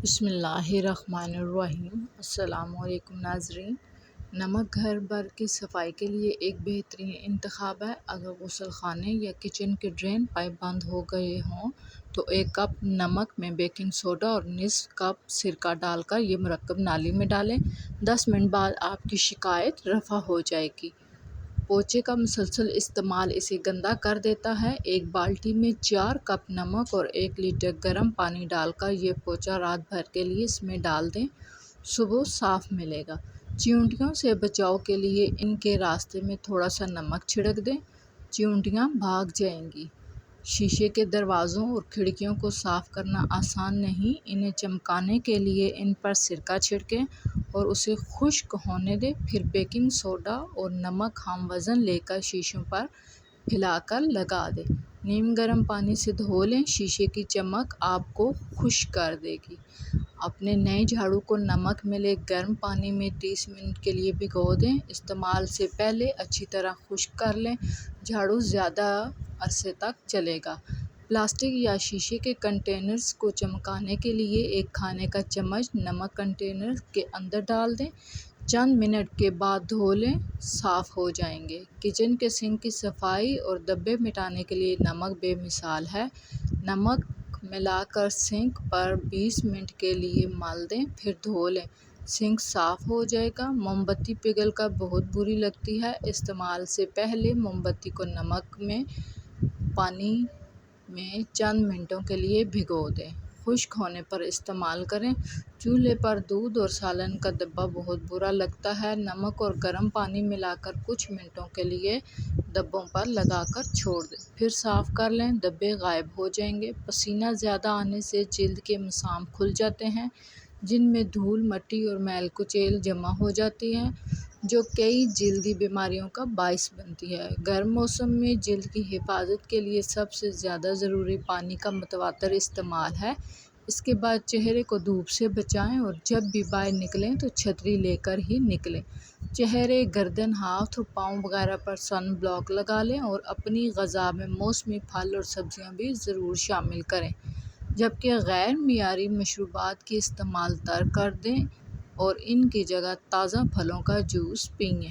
بسم اللہ الرحمن الرحیم۔ السلام علیکم ناظرین۔ نمک گھر بھر کی صفائی کے لیے ایک بہترین انتخاب ہے۔ اگر غسل خانے یا کچن کے ڈرین پائپ بند ہو گئے ہوں تو 1 کپ نمک میں بیکنگ سوڈا اور نصف کپ سرکہ ڈال کر یہ مرکب نالی میں ڈالیں۔ 10 منٹ بعد آپ کی شکایت رفع ہو جائے گی۔ پوچے کا مسلسل استعمال اسے گندا کر دیتا ہے۔ ایک بالٹی میں 4 کپ نمک اور 1 لیٹر گرم پانی ڈال کر یہ پوچا رات بھر کے لیے اس میں ڈال دیں، صبح صاف ملے گا۔ چیونٹیوں سے بچاؤ کے لیے ان کے راستے میں تھوڑا سا نمک چھڑک دیں، چیونٹیاں بھاگ جائیں گی۔ شیشے کے دروازوں اور کھڑکیوں کو صاف کرنا آسان نہیں، انہیں چمکانے کے لیے ان پر سرکہ چھڑکیں اور اسے خشک ہونے دیں، پھر بیکنگ سوڈا اور نمک ہم وزن لے کر شیشوں پر پھیلا کر لگا دیں۔ نیم گرم پانی سے دھو لیں، شیشے کی چمک آپ کو خوش کر دے گی۔ اپنے نئے جھاڑو کو نمک ملے گرم پانی میں 30 منٹ کے لیے بھگو دیں۔ استعمال سے پہلے اچھی طرح خشک کر لیں، جھاڑو زیادہ عرصے تک چلے گا۔ پلاسٹک یا شیشے کے کنٹینرز کو چمکانے کے لیے 1 کھانے کا چمچ نمک کنٹینر کے اندر ڈال دیں، چند منٹ کے بعد دھو لیں، صاف ہو جائیں گے۔ کچن کے سنک کی صفائی اور دھبے مٹانے کے لیے نمک بے مثال ہے۔ نمک ملا کر سنک پر 20 منٹ کے لیے مل دیں، پھر دھو لیں، سنک صاف ہو جائے گا۔ موم بتی پگھل کر بہت بری لگتی ہے، استعمال سے پہلے موم بتی کو نمک میں پانی میں چند منٹوں کے لیے بھگو دیں، خشک ہونے پر استعمال کریں۔ چولہے پر دودھ اور سالن کا دھبا بہت برا لگتا ہے، نمک اور گرم پانی ملا کر کچھ منٹوں کے لیے دھبوں پر لگا کر چھوڑ دیں، پھر صاف کر لیں، دھبے غائب ہو جائیں گے۔ پسینہ زیادہ آنے سے جلد کے مسام کھل جاتے ہیں، جن میں دھول، مٹی اور میل کچیل جمع ہو جاتی ہے، جو کئی جلدی بیماریوں کا باعث بنتی ہے۔ گرم موسم میں جلد کی حفاظت کے لیے سب سے زیادہ ضروری پانی کا متواتر استعمال ہے۔ اس کے بعد چہرے کو دھوپ سے بچائیں اور جب بھی باہر نکلیں تو چھتری لے کر ہی نکلیں۔ چہرے، گردن، ہاتھ اور پاؤں وغیرہ پر سن بلاک لگا لیں اور اپنی غذا میں موسمی پھل اور سبزیاں بھی ضرور شامل کریں، جبکہ غیر معیاری مشروبات کا استعمال ترک کر دیں اور ان کی جگہ تازہ پھلوں کا جوس پئیں۔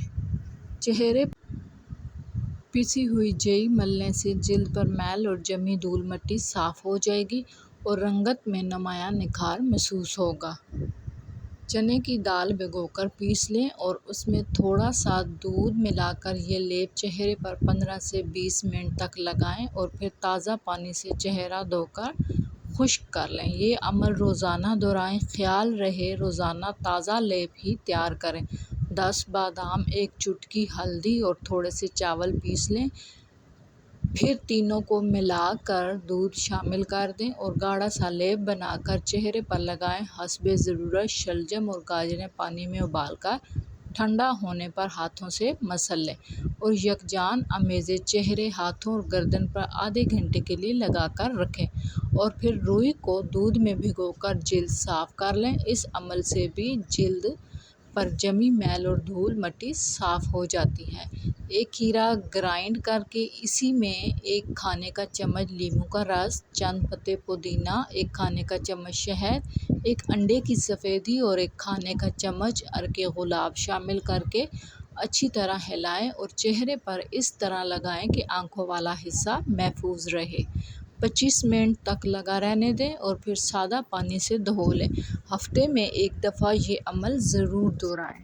چہرے پر پسی ہوئی جئی ملنے سے جلد پر میل اور جمی دھول مٹی صاف ہو جائے گی اور رنگت میں نمایاں نکھار محسوس ہوگا۔ چنے کی دال بھگو کر پیس لیں اور اس میں تھوڑا سا دودھ ملا کر یہ لیپ چہرے پر 15 سے 20 منٹ تک لگائیں اور پھر تازہ پانی سے چہرہ دھو کر خشک کر لیں۔ یہ عمل روزانہ دہرائیں، خیال رہے روزانہ تازہ لیپ ہی تیار کریں۔ 10 بادام، 1 چٹکی ہلدی اور تھوڑے سے چاول پیس لیں، پھر تینوں کو ملا کر دودھ شامل کر دیں اور گاڑھا سا لیپ بنا کر چہرے پر لگائیں۔ حسب ضرورت شلجم اور گاجریں پانی میں ابال کر ٹھنڈا ہونے پر ہاتھوں سے مسل لیں اور یکجان امیزے چہرے، ہاتھوں اور گردن پر آدھے گھنٹے کے لیے لگا کر رکھیں اور پھر روئی کو دودھ میں بھگو کر جلد صاف کر لیں۔ اس عمل سے بھی جلد پر جمی میل اور دھول مٹی صاف ہو جاتی ہے۔ 1 کھیرا گرائنڈ کرکے اسی میں 1 کھانے کا چمچ لیموں کا رس، چند پتے پودینہ، 1 کھانے کا چمچ شہد، 1 انڈے کی سفیدی اور 1 کھانے کا چمچ عرق گلاب شامل کرکے اچھی طرح ہلائیں اور چہرے پر اس طرح لگائیں کہ آنکھوں والا حصہ محفوظ رہے۔ 25 منٹ تک لگا رہنے دیں اور پھر سادہ پانی سے دھو لیں۔ ہفتے میں 1 دفعہ یہ عمل ضرور دہرائیں۔